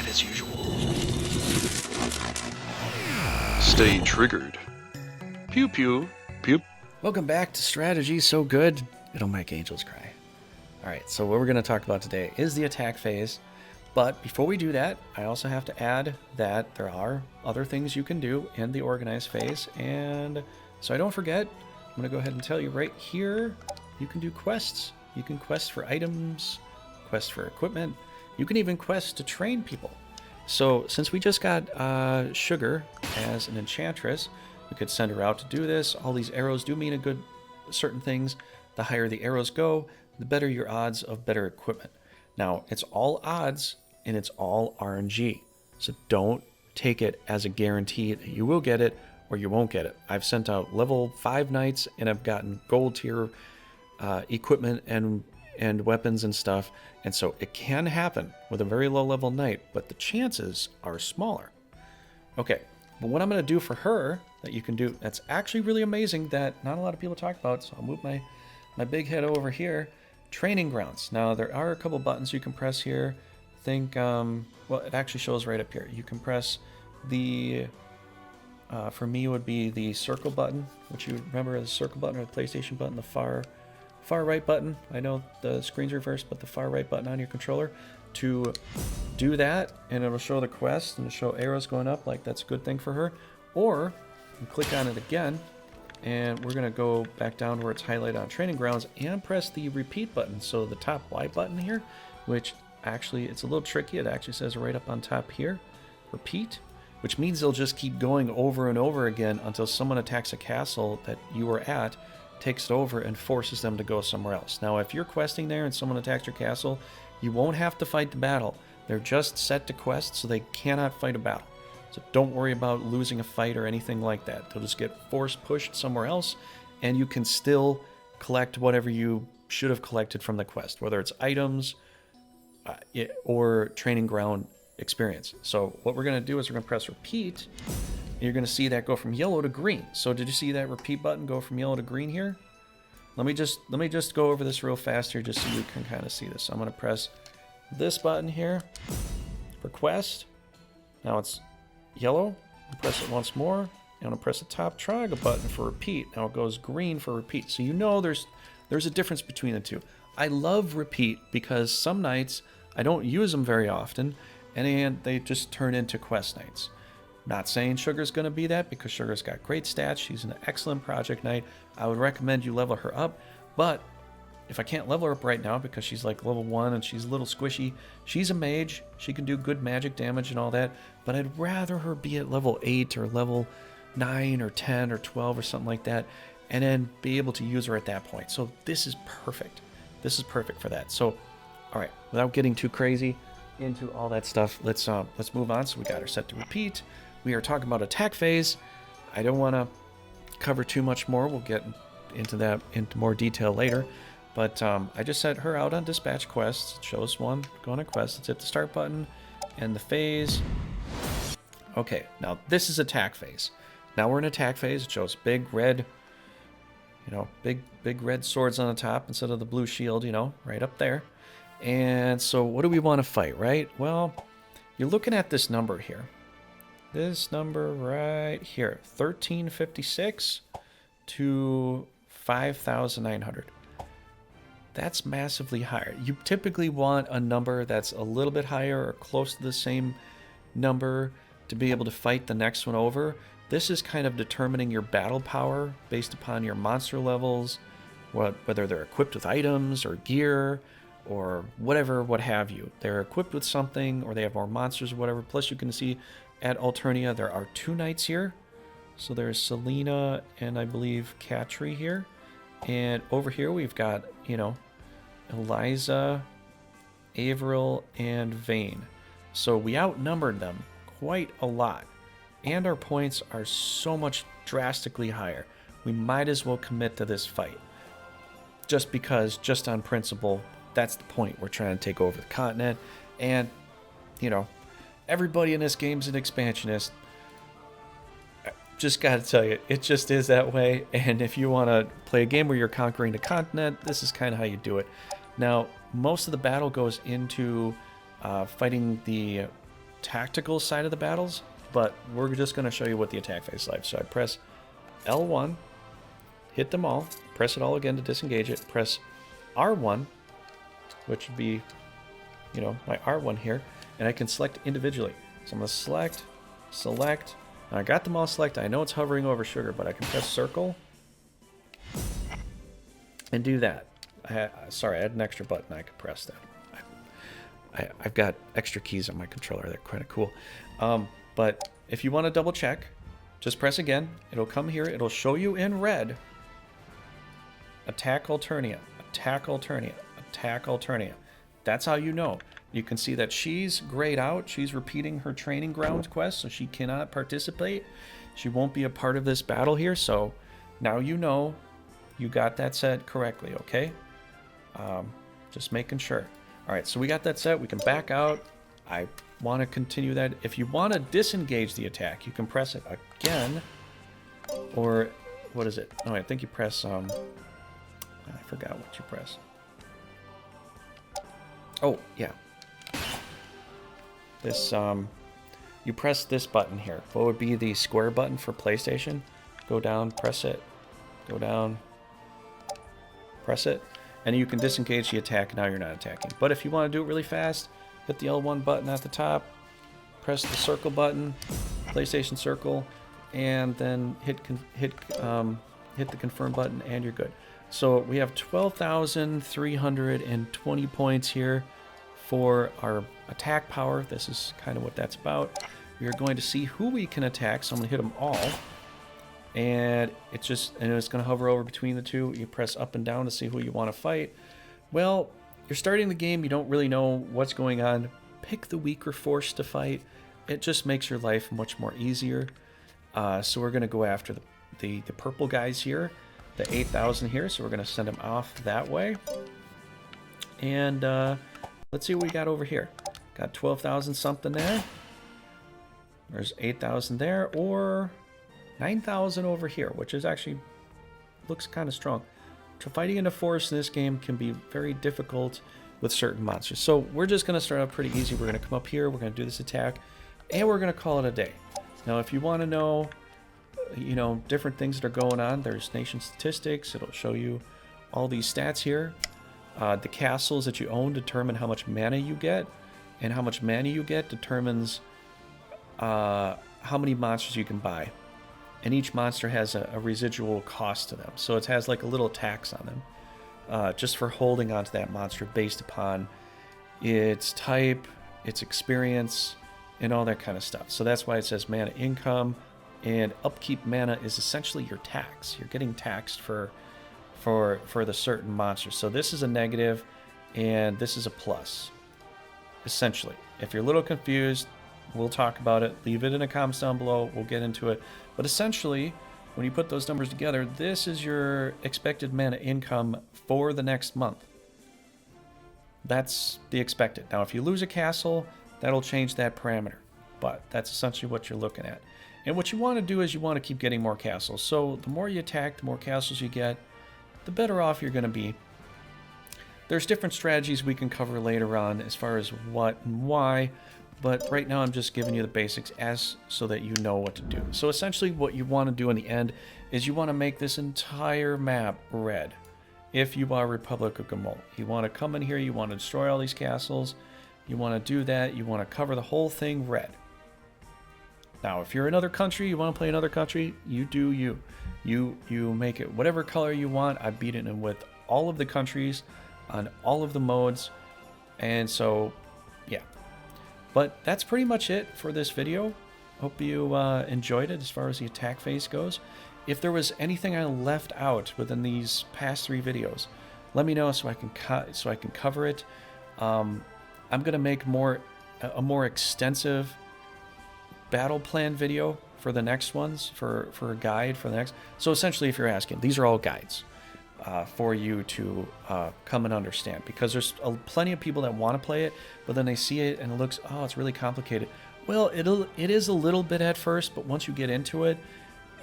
as usual. Stay triggered. Pew pew, pew. Welcome back to Strategy So Good It'll Make Angels Cry. Alright, so what we're going to talk about today is the attack phase. But before we do that, I also have to add that there are other things you can do in the organized phase. And so I don't forget, I'm going to go ahead and tell you right here, you can do quests. You can quest for items, quest for equipment. You can even quest to train people. So since we just got Sugar as an enchantress, we could send her out to do this. All these arrows do mean certain things. The higher the arrows go, the better your odds of better equipment. Now, it's all odds and it's all RNG. So don't take it as a guarantee that you will get it or you won't get it. I've sent out level 5 knights and I've gotten gold tier equipment and weapons and stuff. And so it can happen with a very low level knight, but the chances are smaller. Okay, but what I'm going to do for her that you can do, that's actually really amazing that not a lot of people talk about. So I'll move my big head over here. Training grounds. Now there are a couple buttons you can press here. Think, well, it actually shows right up here. You can press the, for me would be the circle button, which you remember the circle button or the PlayStation button, the far right button. I know the screen's reversed, but the far right button on your controller to do that, and it'll show the quest and it'll show arrows going up, like that's a good thing for her. Or you click on it again, and we're gonna go back down where it's highlighted on training grounds and press the repeat button. So the top Y button here, which actually it's a little tricky. It actually says right up on top here, repeat, which means they'll just keep going over and over again until someone attacks a castle that you were at, takes it over and forces them to go somewhere else. Now, if you're questing there and someone attacks your castle, you won't have to fight the battle. They're just set to quest, so they cannot fight a battle. So don't worry about losing a fight or anything like that. They'll just get force pushed somewhere else, and you can still collect whatever you should have collected from the quest, whether it's items or training ground experience. So what we're going to do is we're going to press repeat. You're going to see that go from yellow to green. So did you see that repeat button go from yellow to green here? Let me just go over this real fast here just so you can kind of see this. So I'm going to press this button here for quest. Now it's yellow. Press it once more. And I'm going to press the top triangle button for repeat. Now it goes green for repeat. So you know there's a difference between the two. I love repeat because some nights I don't use them very often, and they just turn into quest nights. Not saying Sugar's going to be that, because Sugar's got great stats. She's an excellent project knight. I would recommend you level her up, but if I can't level her up right now because she's like level 1 and she's a little squishy, she's a mage. She can do good magic damage and all that, but I'd rather her be at level 8 or level 9 or 10 or 12 or something like that, and then be able to use her at that point. So this is perfect. This is perfect for that. So, all right, without getting too crazy into all that stuff, let's move on. So we got her set to repeat. We are talking about attack phase. I don't want to cover too much more. We'll get into more detail later. But I just set her out on dispatch quests. It shows one going on quest. Let's hit the start button and the phase. Okay, now this is attack phase. Now we're in attack phase. It shows big red, big red swords on the top instead of the blue shield, right up there. And so what do we want to fight, right? Well, you're looking at this number here. This number right here, 1356 to 5,900. That's massively higher. You typically want a number that's a little bit higher or close to the same number to be able to fight the next one over. This is kind of determining your battle power based upon your monster levels, whether they're equipped with items or gear or whatever, what have you. They're equipped with something or they have more monsters or whatever. Plus you can see at Alternia there are 2 knights here. So there's Selena and I believe Katri here. And over here we've got, Eliza, Averill, and Vayne. So we outnumbered them quite a lot. And our points are so much drastically higher. We might as well commit to this fight. Just because, just on principle, that's the point. We're trying to take over the continent. And, everybody in this game's an expansionist. Just gotta tell you, it just is that way. And if you want to play a game where you're conquering the continent, this is kind of how you do it. Now, most of the battle goes into fighting the tactical side of the battles, but we're just going to show you what the attack phase is like. So I press L1, hit them all, press it all again to disengage it, press R1, which would be, you know, my R1 here, and I can select individually. So I'm going to select, and I got them all selected. I know it's hovering over sugar, but I can press circle and do that. Sorry, I had an extra button I could press that. I've got extra keys on my controller. They're kind of cool. But if you want to double check, just press again. It'll come here. It'll show you in red. Attack Alternia, Attack Alternia, Attack Alternia. That's how you know. You can see that she's grayed out. She's repeating her training grounds quest, so she cannot participate. She won't be a part of this battle here, so now you know you got that set correctly, okay? Just making sure. All right, so we got that set. We can back out. I want to continue that. If you want to disengage the attack, you can press it again. Or, what is it? Oh, I think you press, I forgot what you press. Oh, yeah. This, you press this button here. What would be the square button for PlayStation? Go down, press it. Go down, press it. And you can disengage the attack. Now you're not attacking. But if you want to do it really fast, hit the L1 button at the top, press the circle button, PlayStation Circle, and then hit the confirm button, and you're good. So we have 12,320 points here for our attack power. This is kind of what that's about. We are going to see who we can attack. So I'm going to hit them all. And it's going to hover over between the two. You press up and down to see who you want to fight. Well, you're starting the game. You don't really know what's going on. Pick the weaker force to fight. It just makes your life much more easier. So we're going to go after the purple guys here. The 8,000 here. So we're going to send them off that way. And let's see what we got over here. Got 12,000 something there. There's 8,000 there. Or 9,000 over here, which is actually looks kind of strong. Fighting in a forest in this game can be very difficult with certain monsters. So we're just going to start out pretty easy. We're going to come up here, we're going to do this attack, and we're going to call it a day. Now, if you want to know, you know, different things that are going on, there's nation statistics. It'll show you all these stats here. The castles that you own determine how much mana you get, and how much mana you get determines how many monsters you can buy. And each monster has a residual cost to them. So it has like a little tax on them just for holding onto that monster based upon its type, its experience, and all that kind of stuff. So that's why it says mana income, and upkeep mana is essentially your tax. You're getting taxed for the certain monster. So this is a negative, and this is a plus, essentially. If you're a little confused, we'll talk about it. Leave it in the comments down below. We'll get into it. But essentially, when you put those numbers together, this is your expected mana income for the next month. That's the expected. Now, if you lose a castle, that'll change that parameter. But that's essentially what you're looking at. And what you want to do is you want to keep getting more castles. So the more you attack, the more castles you get, the better off you're going to be. There's different strategies we can cover later on as far as what and why. But right now I'm just giving you the basics so that you know what to do. So essentially what you want to do in the end is you want to make this entire map red. If you are Republic of Gamol, you want to come in here, you want to destroy all these castles, you want to do that, you want to cover the whole thing red. Now if you're another country, you want to play another country, you do you. You make it whatever color you want. I beat it in with all of the countries on all of the modes. And so, yeah. But that's pretty much it for this video. Hope you enjoyed it as far as the attack phase goes. If there was anything I left out within these past 3 videos, let me know so I can cover it. I'm gonna make a more extensive battle plan video for the next ones, for a guide for the next. So essentially, if you're asking, these are all guides for you to come and understand, because there's plenty of people that want to play it, but then they see it and it looks, oh, it's really complicated. Well, it is a little bit at first, but once you get into it,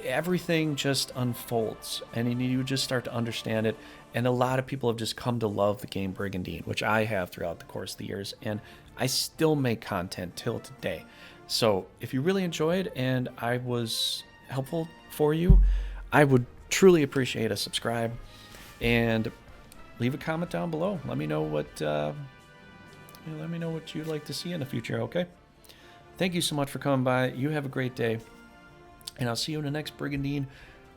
everything just unfolds and you just start to understand it. And a lot of people have just come to love the game Brigandine, which I have throughout the course of the years, and I still make content till today. So if you really enjoyed and I was helpful for you, I would truly appreciate a subscribe and leave a comment down below. Let me know what you'd like to see in the future. Okay. Thank you so much for coming by. You have a great day, and I'll see you in the next Brigandine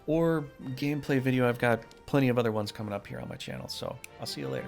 or gameplay video. I've got plenty of other ones coming up here on my channel, so I'll see you later.